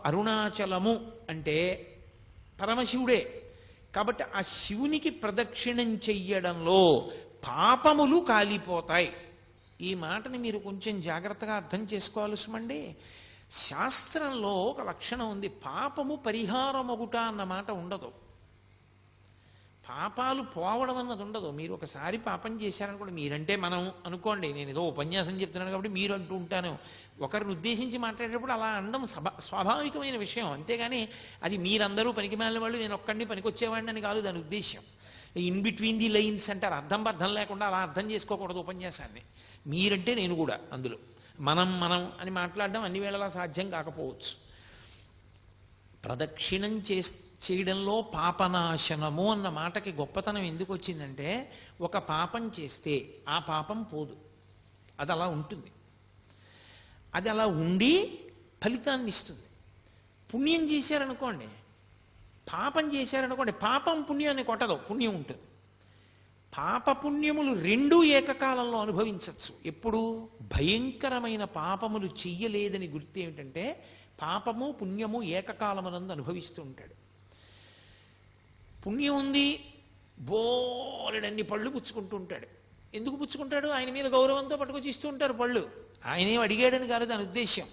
అరుణాచలము అంటే పరమశివుడే. కాబట్టి ఆ శివునికి ప్రదక్షిణం చెయ్యడంలో పాపములు కాలిపోతాయి. ఈ మాటని మీరు కొంచెం జాగ్రత్తగా అర్థం చేసుకోవాలి సుమండి. శాస్త్రంలో ఒక లక్షణం ఉంది, పాపము పరిహారమగుట అన్న మాట ఉండదు. పాపాలు పోవడం అన్నది ఉండదు. మీరు ఒకసారి పాపం చేశారనుకోండి, మీరంటే మనం అనుకోండి, నేను ఏదో ఉపన్యాసం చెప్తున్నాను కాబట్టి మీరు అంటూ ఉంటాను, ఒకరిని ఉద్దేశించి మాట్లాడేటప్పుడు అలా అనడం స్వాభావికమైన విషయం. అంతేగాని అది మీరందరూ పనికిమాలిన వాళ్ళు, నేను ఒక్కడిని పనికొచ్చేవాడిని అని కాదు దాని ఉద్దేశం. ఇన్ బిట్వీన్ ది లైన్స్ అంటారు, అర్థం అర్థం లేకుండా అలా అర్థం చేసుకోకూడదు ఉపన్యాసాన్ని. మీరంటే నేను కూడా అందులో మనం మనం అని మాట్లాడడం అన్ని వేళలా సాధ్యం కాకపోవచ్చు. ప్రదక్షిణం చేయడంలో పాపనాశనము అన్న మాటకి గొప్పతనం ఎందుకు వచ్చిందంటే, ఒక పాపం చేస్తే ఆ పాపం పోదు, అది అలా ఉంటుంది. అది అలా ఉండి ఫలితాన్ని ఇస్తుంది. పుణ్యం చేశారనుకోండి, పాపం చేశారనుకోండి, పాపం పుణ్యాన్ని కొట్టదు, పుణ్యం ఉంటుంది. పాపపుణ్యములు రెండూ ఏకకాలంలో అనుభవించవచ్చు. ఎప్పుడు భయంకరమైన పాపములు చెయ్యలేదని గుర్తు ఏమిటంటే, పాపము పుణ్యము ఏకకాలమునందు అనుభవిస్తూ ఉంటాడు. పుణ్యం ఉంది, బోలెడన్ని పళ్ళు పుచ్చుకుంటూ ఉంటాడు. ఎందుకు పుచ్చుకుంటాడు? ఆయన మీద గౌరవంతో పట్టుకొచ్చి ఇస్తూ ఉంటారు పళ్ళు. ఆయనేం అడిగాడని కాదు దాని ఉద్దేశ్యం.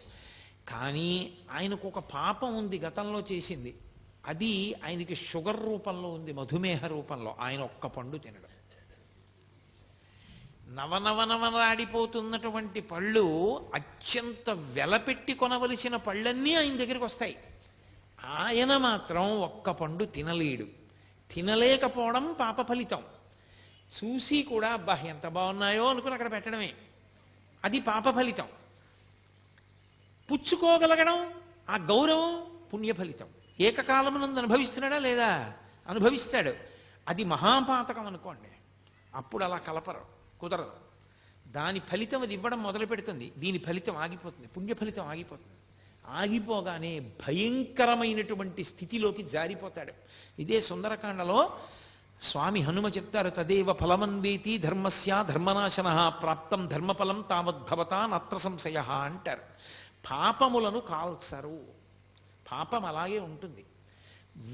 కానీ ఆయనకు ఒక పాపం ఉంది గతంలో చేసింది, అది ఆయనకి షుగర్ రూపంలో ఉంది, మధుమేహ రూపంలో. ఆయన ఒక్క పండు తినడం, నవనవనవలాడిపోతున్నటువంటి పళ్ళు, అత్యంత వెలపెట్టి కొనవలసిన పళ్ళన్నీ ఆయన దగ్గరికి వస్తాయి. ఆయన మాత్రం ఒక్క పండు తినలేడు. తినలేకపోవడం పాప ఫలితం. చూసి కూడా అబ్బా ఎంత బాగున్నాయో అనుకుని అక్కడ పెట్టడమే, అది పాప ఫలితం. పుచ్చుకోగలగడం, ఆ గౌరవం పుణ్య ఫలితం. ఏకకాలమునందు అనుభవిస్తున్నాడా లేదా? అనుభవిస్తాడు. అది మహాపాతకం అనుకోండి, అప్పుడు అలా కలపరు, కుదరదు. దాని ఫలితం అది ఇవ్వడం మొదలు పెడుతుంది, దీని ఫలితం ఆగిపోతుంది, పుణ్య ఫలితం ఆగిపోతుంది. ఆగిపోగానే భయంకరమైనటువంటి స్థితిలోకి జారిపోతాడు. ఇదే సుందరకాండలో స్వామి హనుమ చెప్తారు, తదేవ ఫలమన్వేతి ధర్మస్య ధర్మనాశన ప్రాప్తం ధర్మఫలం తావద్భవతా నత్ర సంశయ అంటారు. పాపములను కాల్చరు, పాపం అలాగే ఉంటుంది.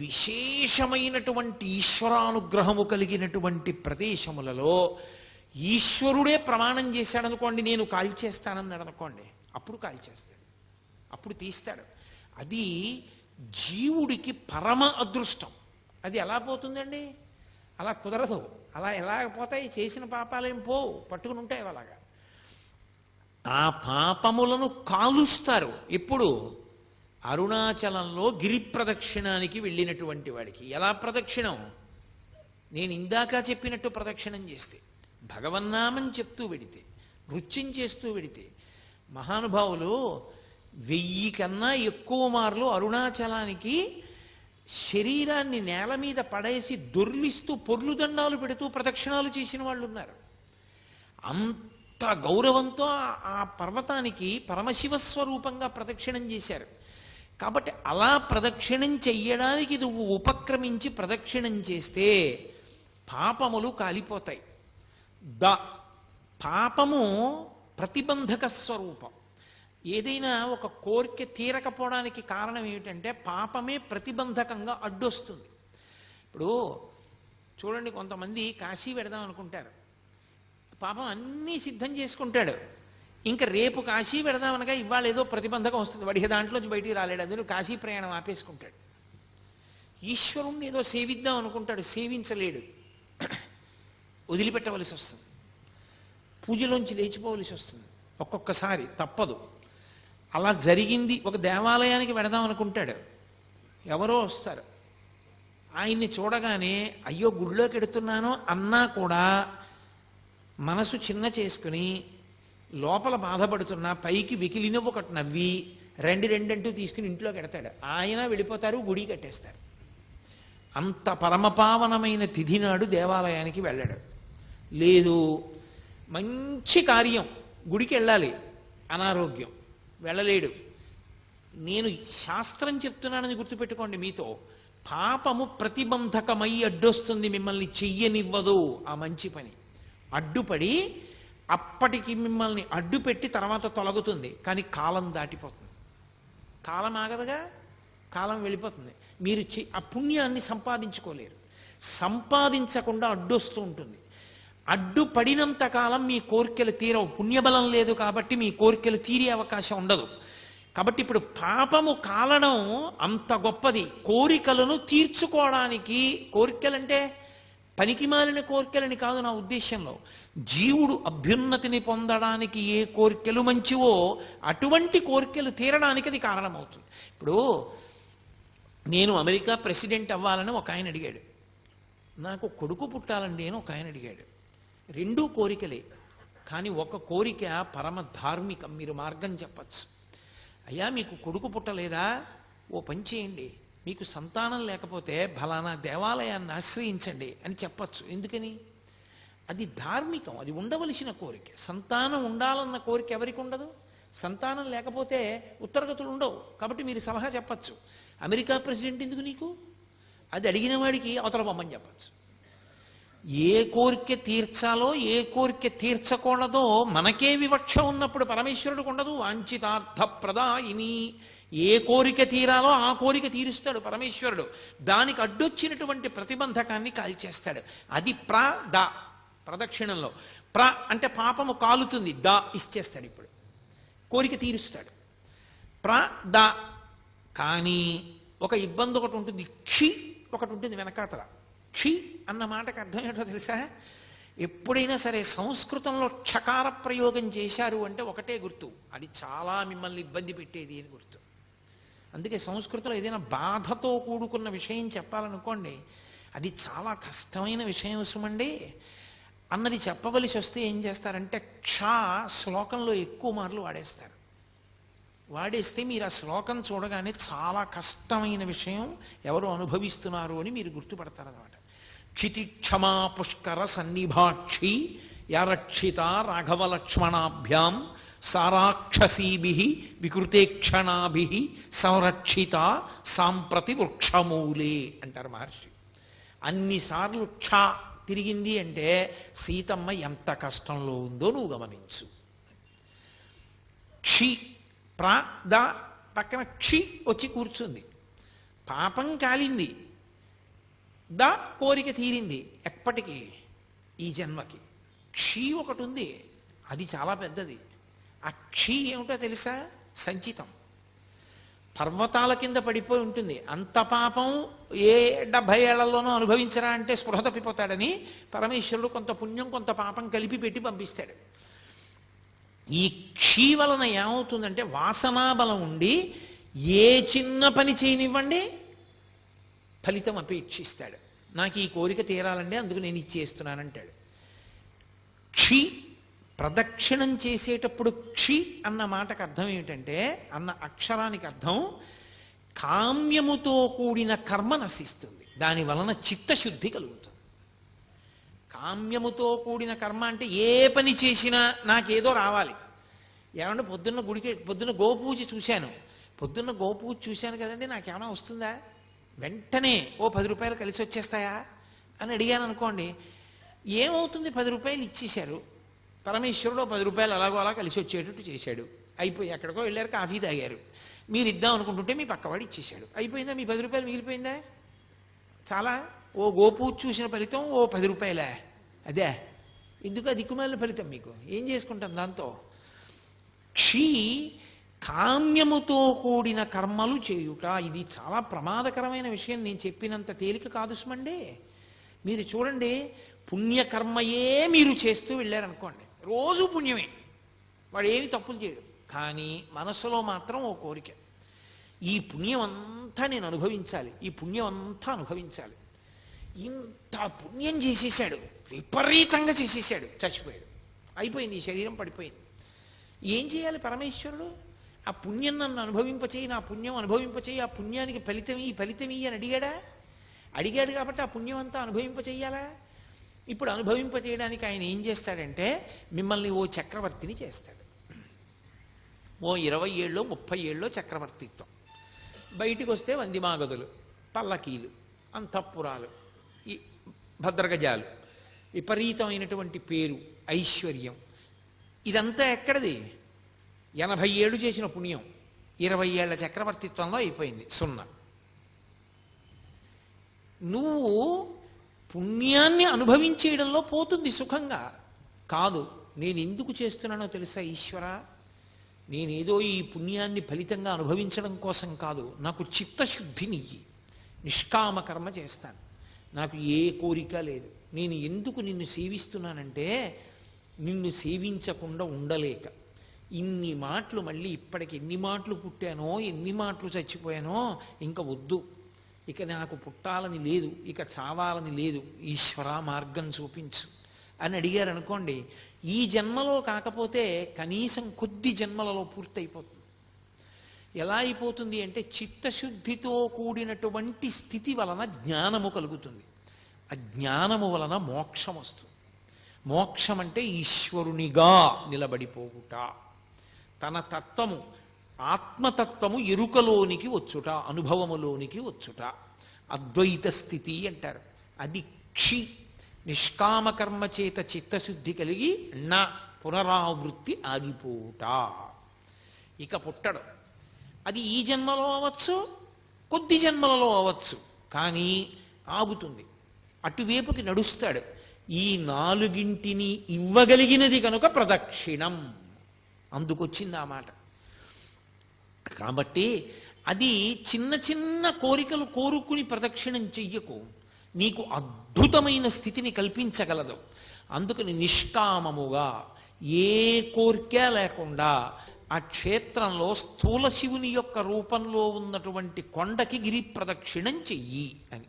విశేషమైనటువంటి ఈశ్వరానుగ్రహము కలిగినటువంటి ప్రదేశములలో ఈశ్వరుడే ప్రమాణం చేశాడనుకోండి, నేను కాల్చేస్తానన్నాడు అనుకోండి, అప్పుడు కాల్చేస్తాడు, అప్పుడు తీస్తాడు. అది జీవుడికి పరమ అదృష్టం. అది ఎలా పోతుందండి? అలా కుదరదు. అలా ఎలా పోతాయి? చేసిన పాపాలేం పోవు, పట్టుకుని ఉంటాయి అలాగా. ఆ పాపములను కాలుస్తారు. ఎప్పుడు? అరుణాచలంలో గిరి ప్రదక్షిణానికి వెళ్ళినటువంటి వాడికి. ఎలా ప్రదక్షిణం? నేను ఇందాక చెప్పినట్టు ప్రదక్షిణం చేస్తే, భగవన్నామం చెప్తూ వెడితే, నృత్యం చేస్తూ వెడితే, మహానుభావులు 1000 కన్నా ఎక్కువ మార్లు అరుణాచలానికి శరీరాన్ని నేల మీద పడేసి దొర్లిస్తూ పొర్లు దండాలు పెడుతూ ప్రదక్షిణాలు చేసిన వాళ్ళు ఉన్నారు. అంత గౌరవంతో ఆ పర్వతానికి పరమశివస్వరూపంగా ప్రదక్షిణం చేశారు. కాబట్టి అలా ప్రదక్షిణం చెయ్యడానికి నువ్వు ఉపక్రమించి ప్రదక్షిణం చేస్తే పాపములు కాలిపోతాయి. పాపము ప్రతిబంధక స్వరూపం. ఏదైనా ఒక కోరిక తీరకపోవడానికి కారణం ఏమిటంటే పాపమే ప్రతిబంధకంగా అడ్డొస్తుంది. ఇప్పుడు చూడండి, కొంతమంది కాశీ వెడదాం అనుకుంటారు, పాపం అన్నీ సిద్ధం చేసుకుంటాడు, ఇంకా రేపు కాశీ వెడదామనగా ఇవాళ ఏదో ప్రతిబంధకం వస్తుంది, వాడికి దాంట్లోంచి బయటికి రాలేడు, అందులో కాశీ ప్రయాణం ఆపేసుకుంటాడు. ఈశ్వరుణ్ణి ఏదో సేవిద్దాం అనుకుంటాడు, సేవించలేడు, వదిలిపెట్టవలసి వస్తుంది, పూజలోంచి లేచిపోవలసి వస్తుంది, ఒక్కొక్కసారి తప్పదు. అలా జరిగింది. ఒక దేవాలయానికి వెడదాం అనుకుంటాడు, ఎవరో వస్తారు, ఆయన్ని చూడగానే అయ్యో గుళ్ళోకి ఎడుతున్నానో అన్నా కూడా మనసు చిన్న చేసుకుని లోపల బాధపడుతున్నా పైకి వెకిలినవ్వు ఒకటి నవ్వి రెండంటూ తీసుకుని ఇంట్లోకి ఎడతాడు. ఆయన వెళ్ళిపోతారు, గుడి కట్టేస్తారు. అంత పరమపావనమైన తిథి నాడు దేవాలయానికి వెళ్ళాడు. లేదు, మంచి కార్యం, గుడికి వెళ్ళాలి, అనారోగ్యం, వెళ్ళలేడు. నేను శాస్త్రం చెప్తున్నానని గుర్తుపెట్టుకోండి. మీతో పాపము ప్రతిబంధకమై అడ్డొస్తుంది, మిమ్మల్ని చెయ్యనివ్వదు ఆ మంచి పని. అడ్డుపడి అప్పటికి మిమ్మల్ని అడ్డుపెట్టి తర్వాత తొలగుతుంది, కానీ కాలం దాటిపోతుంది. కాలం ఆగదుగా, కాలం వెళ్ళిపోతుంది. మీరు ఆ పుణ్యాన్ని సంపాదించుకోలేరు. సంపాదించకుండా అడ్డొస్తూ ఉంటుంది. అడ్డుపడినంత కాలం మీ కోరికలు తీరవు. పుణ్యబలం లేదు కాబట్టి మీ కోరికలు తీరే అవకాశం ఉండదు. కాబట్టి ఇప్పుడు పాపము కాలడం అంత గొప్పది. కోరికలను తీర్చుకోవడానికి, కోరికలంటే పనికిమాలిన కోరికలని కాదు నా ఉద్దేశంలో, జీవుడు అభ్యున్నతిని పొందడానికి ఏ కోరికలు మంచివో అటువంటి కోరికలు తీరడానికి అది కారణమవుతుంది. ఇప్పుడు నేను అమెరికా ప్రెసిడెంట్ అవ్వాలని ఒక ఆయన అడిగాడు, నాకు కొడుకు పుట్టాలండి అని ఒక ఆయన అడిగాడు. రెండూ కోరికలే, కానీ ఒక కోరిక పరమ ధార్మికం. మీరు మార్గం చెప్పచ్చు. అయ్యా మీకు కొడుకు పుట్టలేదా, ఓ పని చేయండి, మీకు సంతానం లేకపోతే ఫలానా దేవాలయాన్ని ఆశ్రయించండి అని చెప్పచ్చు. ఎందుకని? అది ధార్మికం, అది ఉండవలసిన కోరిక. సంతానం ఉండాలన్న కోరిక ఎవరికి ఉండదు? సంతానం లేకపోతే ఉత్తరగతులు ఉండవు. కాబట్టి మీరు సలహా చెప్పచ్చు. అమెరికా ప్రెసిడెంట్ ఎందుకు నీకు? అది అడిగిన వాడికి అవతల బొమ్మని చెప్పచ్చు. ఏ కోరిక తీర్చాలో ఏ కోరిక తీర్చకూడదో మనకే వివక్ష ఉన్నప్పుడు పరమేశ్వరుడికి ఉండదు. వాంఛితార్థ ప్రదాయిని, ఏ కోరిక తీరాలో ఆ కోరిక తీరుస్తాడు పరమేశ్వరుడు. దానికి అడ్డొచ్చినటువంటి ప్రతిబంధకాన్ని కాల్చేస్తాడు. అది ప్రదక్షిణంలో అంటే పాపము కాలుతుంది, ఇచ్చేస్తాడు. ఇప్పుడు కోరిక తీరుస్తాడు. కానీ ఒక ఇబ్బంది ఒకటి ఉంటుంది, ఒకటి ఉంటుంది వెనకాతల. అన్న మాటకు అర్థం ఏంటో తెలుసా? ఎప్పుడైనా సరే సంస్కృతంలో క్షకార ప్రయోగం చేశారు అంటే ఒకటే గుర్తు, అది చాలా మిమ్మల్ని ఇబ్బంది పెట్టేది అని గుర్తు. అందుకే సంస్కృతంలో ఏదైనా బాధతో కూడుకున్న విషయం చెప్పాలనుకోండి, అది చాలా కష్టమైన విషయం సుమండి అన్నది చెప్పవలసి వస్తే ఏం చేస్తారంటే శ్లోకంలో ఎక్కువ మార్లు వాడేస్తే మీరు ఆ శ్లోకం చూడగానే చాలా కష్టమైన విషయం ఎవరు అనుభవిస్తున్నారు అని మీరు గుర్తుపడతారన్నమాట. క్షితిక్షమా పుష్కర సన్నిభాక్షి యారక్షిత రాఘవ లక్ష్మణాభ్యాం సారాక్షసీభి వికృతేక్షణాభి సంరక్షిత సాంప్రతి వృక్షమూలే అంటారు మహర్షి. అన్నిసార్లు తిరిగింది అంటే సీతమ్మ ఎంత కష్టంలో ఉందో నువ్వు గమనించు. పక్కన వచ్చి కూర్చుంది. పాపం కాలింది, కోరిక తీరింది. ఎప్పటికీ ఈ జన్మకి ఒకటి ఉంది, అది చాలా పెద్దది. ఆ ఏమిటో తెలుసా? సంచితం. పర్వతాల కింద పడిపోయి ఉంటుంది. అంత పాపం ఏ 70 ఏళ్లలోనూ అనుభవించరా అంటే స్పృహ తప్పిపోతాడని పరమేశ్వరుడు కొంత పుణ్యం కొంత పాపం కలిపి పెట్టి పంపిస్తాడు. ఈ వలన ఏమవుతుందంటే వాసనాబలం ఉండి ఏ చిన్న పని చేయనివ్వండి ఫలితం అపేక్షిస్తాడు. నాకు ఈ కోరిక తీరాలండి అందుకు నేను ఇచ్చేస్తున్నానంటాడు. ప్రదక్షిణం చేసేటప్పుడు అన్న మాటకు అర్థం ఏమిటంటే, అన్న అక్షరానికి అర్థం కామ్యముతో కూడిన కర్మ నశిస్తుంది, దాని వలన చిత్తశుద్ధి కలుగుతుంది. కామ్యముతో కూడిన కర్మ అంటే ఏ పని చేసినా నాకేదో రావాలి. ఏమంటే పొద్దున్న గోపూజ చూశాను కదండి, నాకేమైనా వస్తుందా? వెంటనే ఓ 10 రూపాయలు కలిసి వచ్చేస్తాయా అని అడిగాను అనుకోండి, ఏమవుతుంది? 10 రూపాయలు ఇచ్చేశారు, పరమేశ్వరుడు 10 రూపాయలు అలాగో అలా కలిసి వచ్చేటట్టు చేశాడు. అయిపోయి ఎక్కడికో వెళ్ళారు, కాఫీ తాగారు, మీరు ఇద్దాం అనుకుంటుంటే మీ పక్కవాడు ఇచ్చేశాడు. అయిపోయిందా? మీ 10 రూపాయలు మిగిలిపోయిందా? చాలా. ఓ గోపూజ చూసిన ఫలితం ఓ 10 రూపాయలే. అదే ఎందుకు ఆ దిక్కుమాలిన ఫలితం మీకు? ఏం చేసుకుంటాం దాంతో? కామ్యముతో కూడిన కర్మలు చేయుట, ఇది చాలా ప్రమాదకరమైన విషయం. నేను చెప్పినంత తేలిక కాదు సుమండి. మీరు చూడండి, పుణ్యకర్మయే మీరు చేస్తూ వెళ్ళారనుకోండి, రోజు పుణ్యమే, వాడు ఏమి తప్పులు చేయడు. కానీ మనసులో మాత్రం ఓ కోరిక, ఈ పుణ్యం అంతా నేను అనుభవించాలి, ఈ పుణ్యం అంతా అనుభవించాలి. ఇంత పుణ్యం చేసేసాడు, విపరీతంగా చేసేసాడు, చచ్చిపోయాడు, అయిపోయింది, ఈ శరీరం పడిపోయింది. ఏం చేయాలి పరమేశ్వరుడు? ఆ పుణ్యం నన్ను అనుభవింపచేయి, నా పుణ్యం అనుభవింపచేయి, ఆ పుణ్యానికి ఫలితం అని అడిగాడు కాబట్టి ఆ పుణ్యం అంతా అనుభవింపచేయాలా? ఇప్పుడు అనుభవింపచేయడానికి ఆయన ఏం చేస్తాడంటే మిమ్మల్ని ఓ చక్రవర్తిని చేస్తాడు. ఓ 20 ఏళ్ళో 30 ఏళ్ళో చక్రవర్తిత్వం. బయటికి వస్తే వందిమాగదులు, పల్లకీలు, అంతఃపురాలు, ఈ భద్రగజాలు, విపరీతమైనటువంటి పేరు, ఐశ్వర్యం. ఇదంతా ఎక్కడిది? 80 ఏళ్ళు చేసిన పుణ్యం 20 ఏళ్ల చక్రవర్తిత్వంలో అయిపోయింది, 0. నువ్వు పుణ్యాన్ని అనుభవించేయడంలో పోతుంది సుఖంగా. కాదు, నేను ఎందుకు చేస్తున్నానో తెలుసా ఈశ్వర, నేనేదో ఈ పుణ్యాన్ని ఫలితంగా అనుభవించడం కోసం కాదు, నాకు చిత్తశుద్ధినియ్యి, నిష్కామ కర్మ చేస్తాను, నాకు ఏ కోరిక లేదు. నేను ఎందుకు నిన్ను సేవిస్తున్నానంటే నిన్ను సేవించకుండా ఉండలేక ఇన్ని మాటలు, మళ్ళీ ఇప్పటికి ఎన్ని మాటలు పుట్టానో ఎన్ని మాటలు చచ్చిపోయానో, ఇంకా వద్దు, ఇక నాకు పుట్టాలని లేదు, ఇక చావాలని లేదు, ఈశ్వర మార్గం చూపించు అని అడిగారు అనుకోండి, ఈ జన్మలో కాకపోతే కనీసం కొద్ది జన్మలలో పూర్తయిపోతుంది. ఎలా అయిపోతుంది అంటే చిత్తశుద్ధితో కూడినటువంటి స్థితి వలన జ్ఞానము కలుగుతుంది. ఆ జ్ఞానము వలన మోక్షం వస్తుంది. మోక్షం అంటే ఈశ్వరునిగా నిలబడిపోవుట, తన తత్వము ఆత్మతత్వము ఎరుకలోనికి వచ్చుట, అనుభవములోనికి వచ్చుట, అద్వైత స్థితి అంటారు. అది క్షి నిష్కామకర్మ చేత చిత్తశుద్ధి కలిగి నా పునరావృత్తి ఆగిపోవుట. ఇక పుట్టడు. అది ఈ జన్మలో అవ్వచ్చు, కొద్ది జన్మలలో అవ్వచ్చు, కానీ ఆగుతుంది, అటువైపుకి నడుస్తాడు. ఈ నాలుగింటిని ఇవ్వగలిగినది కనుక ప్రదక్షిణం, అందుకొచ్చింది ఆ మాట. కాబట్టి అది చిన్న చిన్న కోరికలు కోరుకుని ప్రదక్షిణం చెయ్యకు, నీకు అద్భుతమైన స్థితిని కల్పించగలదు. అందుకని నిష్కామముగా ఏ కోరిక లేకుండా ఆ క్షేత్రంలో స్థూల శివుని యొక్క రూపంలో ఉన్నటువంటి కొండకి గిరి ప్రదక్షిణం చెయ్యి అని.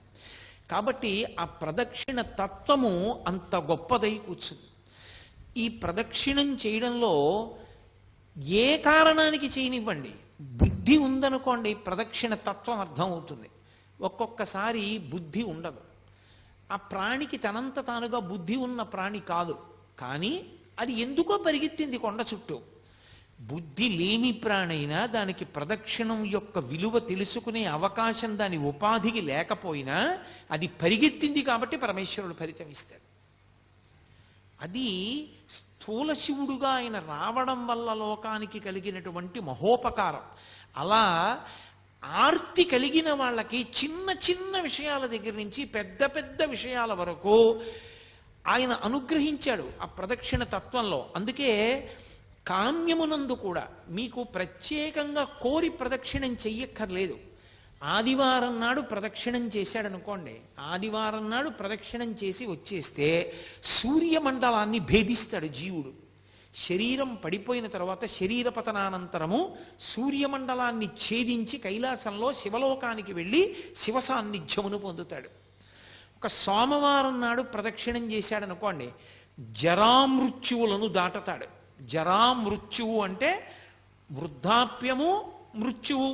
కాబట్టి ఆ ప్రదక్షిణ తత్వము అంత గొప్పదై కూర్చుంది. ఈ ప్రదక్షిణం చేయడంలో ఏ కారణానికి చేయనివ్వండి, బుద్ధి ఉందనుకోండి ప్రదక్షిణ తత్వం అర్థం అవుతుంది. ఒక్కొక్కసారి బుద్ధి ఉండదు. ఆ ప్రాణికి తనంత తానుగా బుద్ధి ఉన్న ప్రాణి కాదు, కానీ అది ఎందుకో పరిగెత్తింది కొండ చుట్టూ. బుద్ధి లేని ప్రాణైనా దానికి ప్రదక్షిణం యొక్క విలువ తెలుసుకునే అవకాశం దాని ఉపాధికి లేకపోయినా అది పరిగెత్తింది కాబట్టి పరమేశ్వరుడు ఫలితం ఇస్తాడు. అది స్థూల శివుడుగా ఆయన రావడం వల్ల లోకానికి కలిగినటువంటి మహోపకారం. అలా ఆర్తి కలిగిన వాళ్ళకి చిన్న చిన్న విషయాల దగ్గర నుంచి పెద్ద పెద్ద విషయాల వరకు ఆయన అనుగ్రహించాడు ఆ ప్రదక్షిణ తత్వంలో. అందుకే కామ్యమునందు కూడా మీకు ప్రత్యేకంగా కోరి ప్రదక్షిణం చెయ్యక్కర్లేదు. ఆదివారం నాడు ప్రదక్షిణం చేశాడనుకోండి, ఆదివారం నాడు ప్రదక్షిణం చేసి వచ్చేస్తే సూర్యమండలాన్ని భేదిస్తాడు జీవుడు. శరీరం పడిపోయిన తర్వాత శరీర పతనానంతరము సూర్యమండలాన్ని ఛేదించి కైలాసంలో శివలోకానికి వెళ్ళి శివ సాన్నిధ్యమును పొందుతాడు. ఒక సోమవారం నాడు ప్రదక్షిణం చేశాడనుకోండి, జరామృత్యువులను దాటతాడు. జరామృత్యువు అంటే వృద్ధాప్యము, మృత్యువు.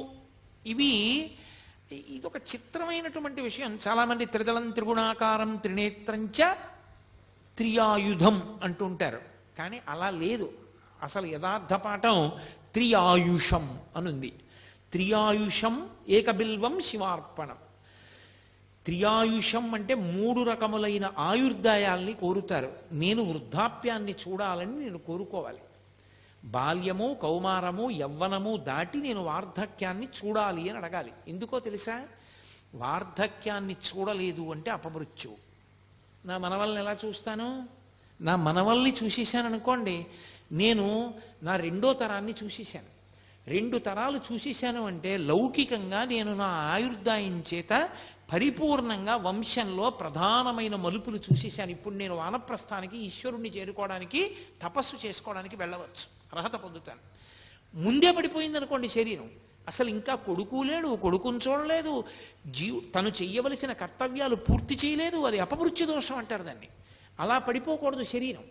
ఇదొక చిత్రమైనటువంటి విషయం. చాలామంది త్రిదళం త్రిగుణాకారం త్రినేత్రంచ త్రియాయుధం అంటుంటారు, కానీ అలా లేదు. అసలు యథార్థ పాఠం త్రియాయుషం అనుంది. త్రియాయుషం ఏకబిల్వం శివార్పణం. త్రియాయుషం అంటే 3 రకములైన ఆయుర్దాయాల్ని కోరుతారు. నేను వృద్ధాప్యాన్ని చూడాలని నేను కోరుకోవాలి. బాల్యము, కౌమారము, యవ్వనము దాటి నేను వార్ధక్యాన్ని చూడాలి అని అడగాలి. ఎందుకో తెలుసా? వార్ధక్యాన్ని చూడలేదు అంటే అపమృత్యువు. నా మనవల్ని ఎలా చూస్తాను? నా మనవల్ని చూసేశాను అనుకోండి, నేను నా 2వ తరాన్ని చూసేశాను. 2 తరాలు చూసేశాను అంటే లౌకికంగా నేను నా ఆయుర్దాయం చేత పరిపూర్ణంగా వంశంలో ప్రధానమైన మలుపులు చూసేశాను. ఇప్పుడు నేను వానప్రస్థానికి, ఈశ్వరుణ్ణి చేరుకోవడానికి, తపస్సు చేసుకోవడానికి వెళ్ళవచ్చు, అర్హత పొందుతాను. ముందే పడిపోయింది అనుకోండి శరీరం, అసలు ఇంకా కొడుకు లేడు, కొడుకుని చూడలేదు, తను చెయ్యవలసిన కర్తవ్యాలు పూర్తి చేయలేదు, అది అపమృత్యు దోషం అంటారు దాన్ని. అలా పడిపోకూడదు శరీరం.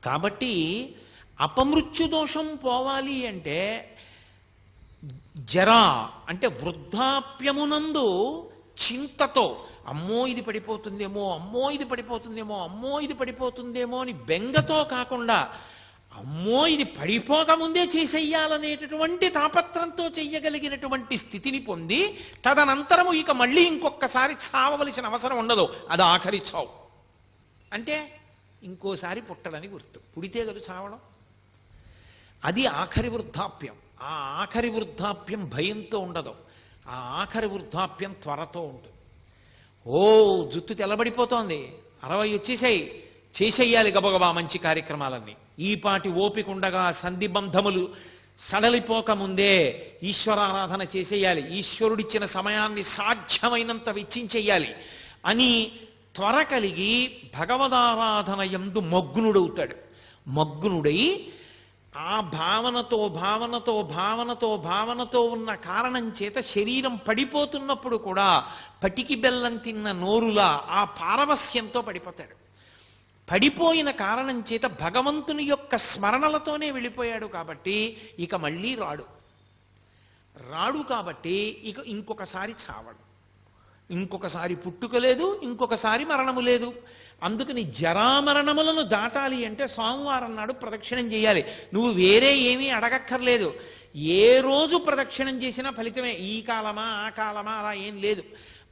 కాబట్టి అపమృత్యు దోషం పోవాలి అంటే జరా అంటే వృద్ధాప్యమునందు చింతతో అమ్మో ఇది పడిపోతుందేమో, అమ్మో ఇది పడిపోతుందేమో, అమ్మో ఇది పడిపోతుందేమో అని బెంగతో కాకుండా అమ్మో ఇది పడిపోకముందే చేసేయాలనేటటువంటి తాపత్రంతో చెయ్యగలిగినటువంటి స్థితిని పొంది తదనంతరము ఇక మళ్ళీ ఇంకొకసారి చావవలసిన అవసరం ఉండదు. అది ఆఖరి చావు. అంటే ఇంకోసారి పుట్టడని గుర్తు. పుడితే కదా చావడం. అది ఆఖరి వృద్ధాప్యం. ఆ ఆఖరి వృద్ధాప్యం భయంతో ఉండదు, ఆ ఆఖరి వృద్ధాప్యం త్వరతో ఉంటుంది. ఓ జుత్తు తెల్లబడిపోతోంది, 60 వచ్చేసాయి, చేసేయాలి గబగబా మంచి కార్యక్రమాలన్నీ. ఈపాటి ఓపిక ఉండగా సంధిబంధములు సడలిపోకముందే ఈశ్వరారాధన చేసేయాలి, ఈశ్వరుడిచ్చిన సమయాన్ని సాధ్యమైనంత వెచ్చించెయ్యాలి అని త్వర కలిగి భగవదారాధన యందు మగ్నుడవుతాడు. మగ్నుడై ఆ భావనతో భావనతో భావనతో భావనతో ఉన్న కారణం చేత శరీరం పడిపోతున్నప్పుడు కూడా పటికి బెల్లం తిన్న నోరులా ఆ పారవస్యంతో పడిపోతాడు. పడిపోయిన కారణం చేత భగవంతుని యొక్క స్మరణలతోనే వెళ్ళిపోయాడు కాబట్టి ఇక మళ్ళీ రాడు కాబట్టి ఇక ఇంకొకసారి చావడు, ఇంకొకసారి పుట్టుక లేదు, ఇంకొకసారి మరణము లేదు. అందుకని జరామరణములను దాటాలి అంటే సోమవారం నాడు ప్రదక్షిణం చేయాలి. నువ్వు వేరే ఏమీ అడగక్కర్లేదు. ఏ రోజు ప్రదక్షిణం చేసినా ఫలితమే. ఈ కాలమా ఆ కాలమా అలా ఏం లేదు.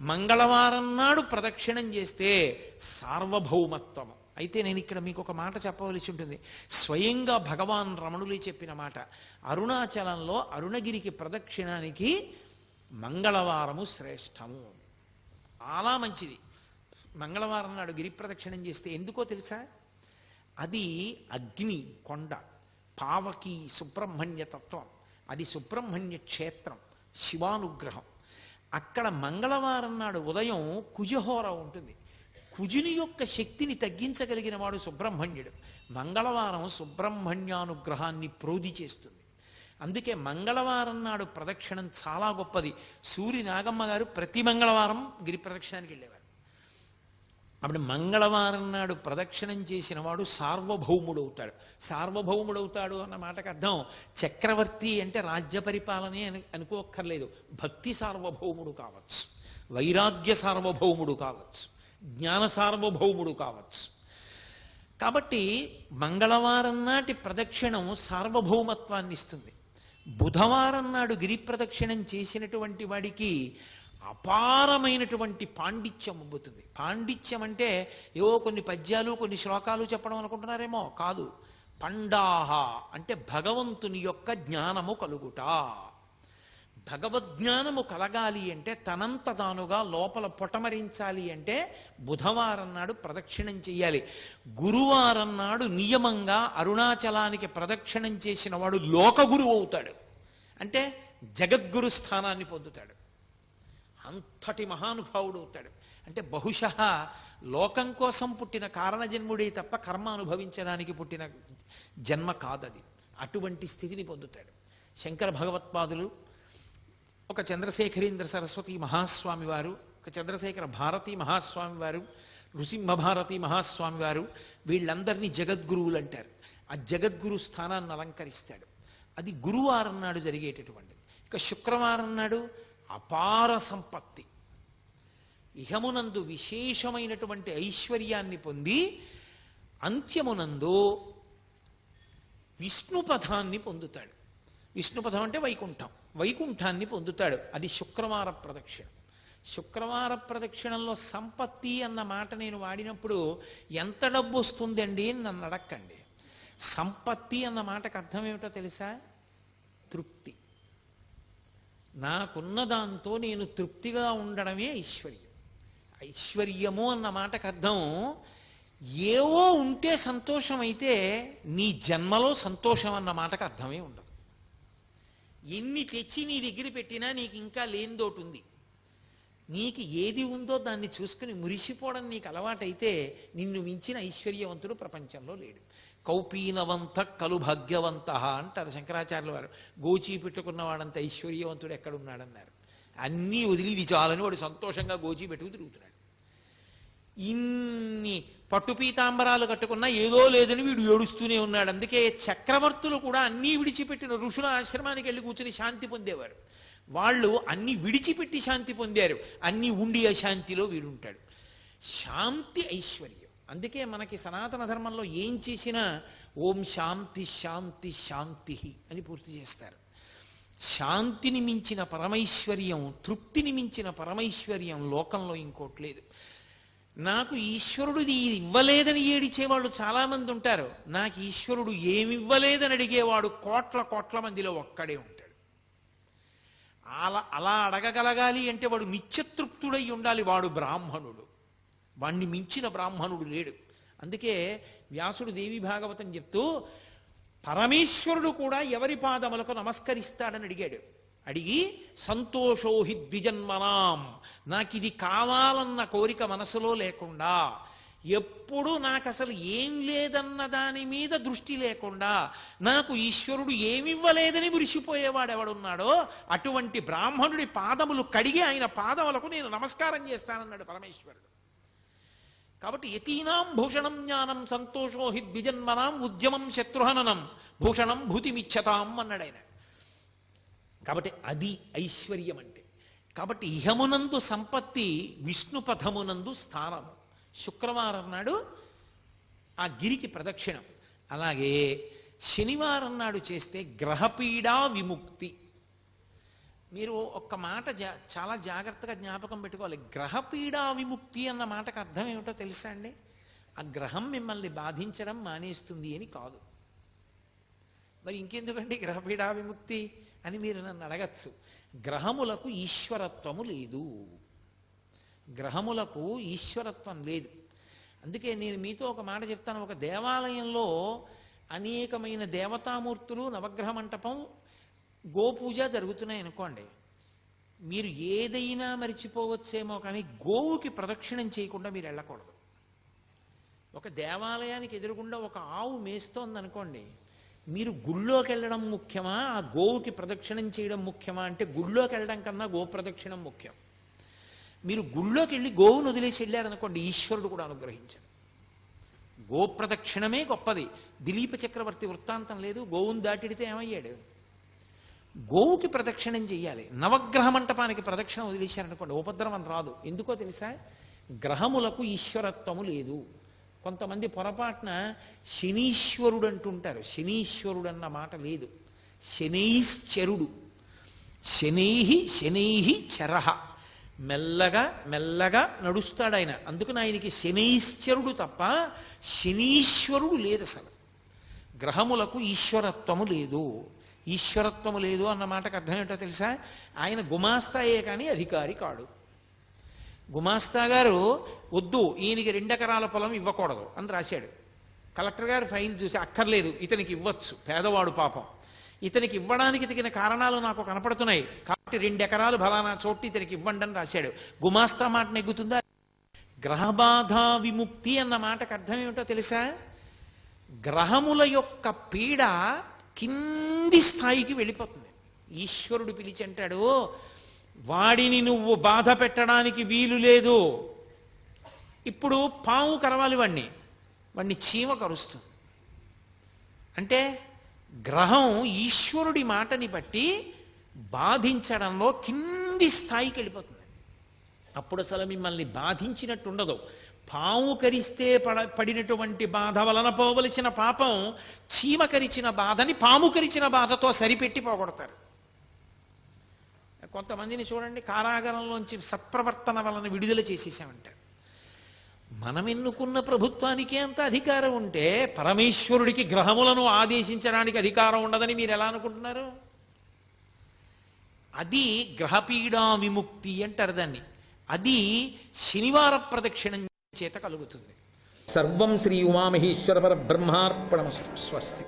మంగళవారం నాడు ప్రదక్షిణం చేస్తే సార్వభౌమత్వము. అయితే నేను ఇక్కడ మీకు ఒక మాట చెప్పవలసి ఉంటుంది. స్వయంగా భగవాన్ రమణులే చెప్పిన మాట. అరుణాచలంలో అరుణగిరికి ప్రదక్షిణానికి మంగళవారము శ్రేష్టము, చాలా మంచిది. మంగళవారం నాడు గిరి ప్రదక్షిణం చేస్తే ఎందుకో తెలుసా? అది అగ్ని కొండ, పావకి సుబ్రహ్మణ్య తత్వం, అది సుబ్రహ్మణ్య క్షేత్రం, శివానుగ్రహం. అక్కడ మంగళవారం నాడు ఉదయం కుజహోర ఉంటుంది. కుజుని యొక్క శక్తిని తగ్గించగలిగిన వాడు సుబ్రహ్మణ్యుడు. మంగళవారం సుబ్రహ్మణ్యానుగ్రహాన్ని ప్రోధి చేస్తుంది. అందుకే మంగళవారం నాడు ప్రదక్షిణం చాలా గొప్పది. సూరి నాగమ్మ గారు ప్రతి మంగళవారం గిరి ప్రదక్షిణానికి వెళ్ళేవారు. అప్పుడు మంగళవారం నాడు ప్రదక్షిణం చేసిన వాడు సార్వభౌముడవుతాడు. సార్వభౌముడవుతాడు అన్న మాటకు అర్థం చక్రవర్తి అంటే రాజ్య పరిపాలనే అనుకోక్కర్లేదు. భక్తి సార్వభౌముడు కావచ్చు, వైరాగ్య సార్వభౌముడు కావచ్చు, జ్ఞాన సార్వభౌముడు కావచ్చు. కాబట్టి మంగళవారం నాటి ప్రదక్షిణం సార్వభౌమత్వాన్ని ఇస్తుంది. బుధవారం నాడు గిరి ప్రదక్షిణం చేసినటువంటి వాడికి అపారమైనటువంటి పాండిత్యం అబ్బుతుంది. పాండిత్యం అంటే ఏవో కొన్ని పద్యాలు కొన్ని శ్లోకాలు చెప్పడం అనుకుంటున్నారేమో, కాదు. పండాహ అంటే భగవంతుని యొక్క జ్ఞానము కలుగుట. భగవద్జ్ఞానము కలగాలి అంటే తనంత తానుగా లోపల పొటమరించాలి అంటే బుధవారం నాడు ప్రదక్షిణం చెయ్యాలి. గురువారం నాడు నియమంగా అరుణాచలానికి ప్రదక్షిణం చేసిన వాడు లోకగురువు అవుతాడు, అంటే జగద్గురు స్థానాన్ని పొందుతాడు, అంతటి మహానుభావుడు అవుతాడు. అంటే బహుశః లోకం కోసం పుట్టిన కారణజన్ముడే తప్ప కర్మ అనుభవించడానికి పుట్టిన జన్మ కాదది. అటువంటి స్థితిని పొందుతాడు. శంకర భగవత్పాదులు, ఒక చంద్రశేఖరేంద్ర సరస్వతి మహాస్వామి వారు, ఒక చంద్రశేఖర భారతీ మహాస్వామి వారు, నృసింహ భారతీ మహాస్వామి వారు, వీళ్ళందరినీ జగద్గురువులు అంటారు. ఆ జగద్గురు స్థానాన్ని అలంకరిస్తాడు. అది గురువారం నాడు జరిగేటటువంటిది. ఇక శుక్రవారం నాడు అపార సంపత్తి, ఇహమునందు విశేషమైనటువంటి ఐశ్వర్యాన్ని పొంది అంత్యమునందు విష్ణుపథాన్ని పొందుతాడు. విష్ణుపథం అంటే వైకుంఠం, వైకుంఠాన్ని పొందుతాడు. అది శుక్రవార ప్రదక్షిణ. శుక్రవార ప్రదక్షిణంలో సంపత్తి అన్న మాట నేను వాడినప్పుడు ఎంత డబ్బు వస్తుందండి అని నన్ను అడక్కండి. సంపత్తి అన్న మాటకు అర్థం ఏమిటో తెలుసా? తృప్తి. నాకున్న దాంతో నేను తృప్తిగా ఉండడమే ఐశ్వర్యం. ఐశ్వర్యము అన్న మాటకు అర్థం ఏవో ఉంటే సంతోషం అయితే నీ జన్మలో సంతోషం అన్న మాటకు అర్థమే ఉండదు. ఎన్ని తెచ్చి నీ దగ్గర పెట్టినా నీకు ఇంకా లేనిదోటి ఉంది. నీకు ఏది ఉందో దాన్ని చూసుకుని మురిసిపోవడం నీకు అలవాటైతే నిన్ను మించిన ఐశ్వర్యవంతుడు ప్రపంచంలో లేడు. కౌపీనవంత కలు భాగ్యవంత అంటారు శంకరాచార్యుల వారు. గోచీ పెట్టుకున్నవాడంత ఐశ్వర్యవంతుడు ఎక్కడున్నాడన్నారు. అన్నీ వదిలి ఇది చాలని వాడు సంతోషంగా గోచీ పెట్టుకు తిరుగుతున్నాడు. ఇన్ని పట్టు పీతాంబరాలు కట్టుకున్నా ఏదో లేదని వీడు ఏడుస్తూనే ఉన్నాడు. అందుకే చక్రవర్తులు కూడా అన్నీ విడిచిపెట్టిన ఋషుల ఆశ్రమానికి వెళ్ళి కూర్చుని శాంతి పొందేవారు. వాళ్ళు అన్ని విడిచిపెట్టి శాంతి పొందారు. అన్ని ఉండి అశాంతిలో వీడుంటాడు. శాంతి ఐశ్వర్యం. అందుకే మనకి సనాతన ధర్మంలో ఏం చేసినా ఓం శాంతి శాంతి శాంతి అని పూర్తి చేస్తారు. శాంతిని మించిన పరమైశ్వర్యం, తృప్తిని మించిన పరమైశ్వర్యం లోకంలో ఇంకోటి లేదు. నాకు ఈశ్వరుడు ఇవ్వలేదని ఏడిచేవాళ్ళు చాలామంది ఉంటారు. నాకు ఈశ్వరుడు ఏమివ్వలేదని అడిగేవాడు కోట్ల కోట్ల మందిలో ఒక్కడే ఉంటాడు. అలా అడగగలగాలి అంటే వాడు నిత్యతృప్తుడు సంతృప్తుడై ఉండాలి. వాడు బ్రాహ్మణుడు, వాణ్ణి మించిన బ్రాహ్మణుడు లేడు. అందుకే వ్యాసుడు దేవి భాగవతం చెప్తూ పరమేశ్వరుడు కూడా ఎవరి పాదములకు నమస్కరిస్తాడని అడిగాడు. అడిగి సంతోషోహి ద్విజన్మనాం, నాకు ఇది కావాలన్న కోరిక మనసులో లేకుండా, ఎప్పుడు నాకు అసలు ఏం లేదన్న దాని మీద దృష్టి లేకుండా, నాకు ఈశ్వరుడు ఏమివ్వలేదని మురిసిపోయేవాడు ఎవడున్నాడో అటువంటి బ్రాహ్మణుడి పాదములు కడిగి ఆయన పాదములకు నేను నమస్కారం చేస్తానన్నాడు పరమేశ్వరుడు. కాబట్టి యతీనాం భూషణం జ్ఞానం సంతోషో హి ద్విజన్మనాం ఉద్యమం శత్రుహననం భూషణం భూతిమిచ్చతాం అన్నాడు ఆయన. కాబట్టి అది ఐశ్వర్యం అంటే. కాబట్టి ఇహమునందు సంపత్తి, విష్ణుపథమునందు స్థానము. శుక్రవారం నాడు ఆ గిరికి ప్రదక్షిణం. అలాగే శనివారం నాడు చేస్తే గ్రహపీడా విముక్తి. మీరు ఒక్క మాట చాలా జాగ్రత్తగా జ్ఞాపకం పెట్టుకోవాలి. గ్రహపీడా విముక్తి అన్న మాటకు అర్థం ఏమిటో తెలుసా అండి? ఆ గ్రహం మిమ్మల్ని బాధించడం మానేస్తుంది అని కాదు. మరి ఇంకెందుకండి గ్రహపీడా విముక్తి అని మీరు నన్ను అడగచ్చు. గ్రహములకు ఈశ్వరత్వము లేదు, గ్రహములకు ఈశ్వరత్వం లేదు. అందుకే నేను మీతో ఒక మాట చెప్తాను. ఒక దేవాలయంలో అనేకమైన దేవతామూర్తులు, నవగ్రహ మంటపం, గోపూజ జరుగుతున్నాయి అనుకోండి. మీరు ఏదైనా మరిచిపోవచ్చేమో కానీ గోవుకి ప్రదక్షిణం చేయకుండా మీరు వెళ్ళకూడదు. ఒక దేవాలయానికి ఎదురుగుండా ఒక ఆవు మేస్తోంది అనుకోండి, మీరు గుళ్ళోకి వెళ్ళడం ముఖ్యమా, ఆ గోవుకి ప్రదక్షిణం చేయడం ముఖ్యమా అంటే గుళ్ళోకి వెళ్ళడం కన్నా గో ప్రదక్షిణం ముఖ్యం. మీరు గుళ్ళోకి వెళ్ళి గోవును వదిలేసి వెళ్ళారనుకోండి, ఈశ్వరుడు కూడా అనుగ్రహించాడు. గోప్రదక్షిణమే గొప్పది. దిలీప చక్రవర్తి వృత్తాంతం లేదు, గోవును దాటిడితే ఏమయ్యాడు? గోవుకి ప్రదక్షిణం చెయ్యాలి. నవగ్రహ మంటపానికి ప్రదక్షిణ వదిలేశారనుకోండి, ఉపద్రవం రాదు. ఎందుకో తెలుసా? గ్రహములకు ఈశ్వరత్వము లేదు. కొంతమంది పొరపాటున శనీశ్వరుడు అంటుంటారు. శనీశ్వరుడు అన్న మాట లేదు, శనైశ్చరుడు. శనైహి చరహ, మెల్లగా మెల్లగా నడుస్తాడు ఆయన. అందుకని ఆయనకి శనైశ్చరుడు తప్ప శనీశ్వరుడు లేదు. అసలు గ్రహములకు ఈశ్వరత్వము లేదు. ఈశ్వరత్వము లేదు అన్న మాటకు అర్థం ఏంటో తెలుసా? ఆయన గుమాస్తాయే కానీ అధికారి కాడు. గుమాస్తా గారు వద్దు, ఈయనకి 2 ఎకరాల పొలం ఇవ్వకూడదు అని రాశాడు. కలెక్టర్ గారు ఫైన్ చూసి అక్కర్లేదు, ఇతనికి ఇవ్వచ్చు, పేదవాడు పాపం, ఇతనికి ఇవ్వడానికి తగిన కారణాలు నాకు కనపడుతున్నాయి కాబట్టి 2 ఎకరాలు ఫలానా చోటు ఇతనికి ఇవ్వండి అని రాశాడు. గుమాస్తా మాట నెగ్గుతుందా? గ్రహబాధ విముక్తి అన్న మాటకు అర్థం ఏమిటో తెలుసా? గ్రహముల యొక్క పీడ కింది స్థాయికి వెళ్ళిపోతుంది. ఈశ్వరుడు పిలిచి అంటాడు, వాడిని నువ్వు బాధ పెట్టడానికి వీలు లేదు. ఇప్పుడు పాము కరవాలి వాడిని చీమ కరుస్తుంది. అంటే గ్రహం ఈశ్వరుడి మాటని బట్టి బాధించడంలో కింది స్థాయికి వెళ్ళిపోతుంది. అప్పుడు అసలు మిమ్మల్ని బాధించినట్టు ఉండదు. పాము కరిస్తే పడినటువంటి బాధ వలన పోవలసిన పాపం చీమ కరిచిన బాధని పాము కరిచిన బాధతో సరిపెట్టి పోగొడతారు. కొంతమందిని చూడండి, కారాగారంలోంచి సత్ప్రవర్తన వలన విడుదల చేసేసామంటారు. మనం ఎన్నుకున్న ప్రభుత్వానికే అంత అధికారం ఉంటే పరమేశ్వరుడికి గ్రహములను ఆదేశించడానికి అధికారం ఉండదని మీరు ఎలా అనుకుంటున్నారు? అది గ్రహపీడా విముక్తి అంటారు దాన్ని. అది శనివార ప్రదక్షిణం చేత కలుగుతుంది. సర్వం శ్రీ ఉమామహేశ్వర పరబ్రహ్మార్పణమస్తు. స్వస్తి.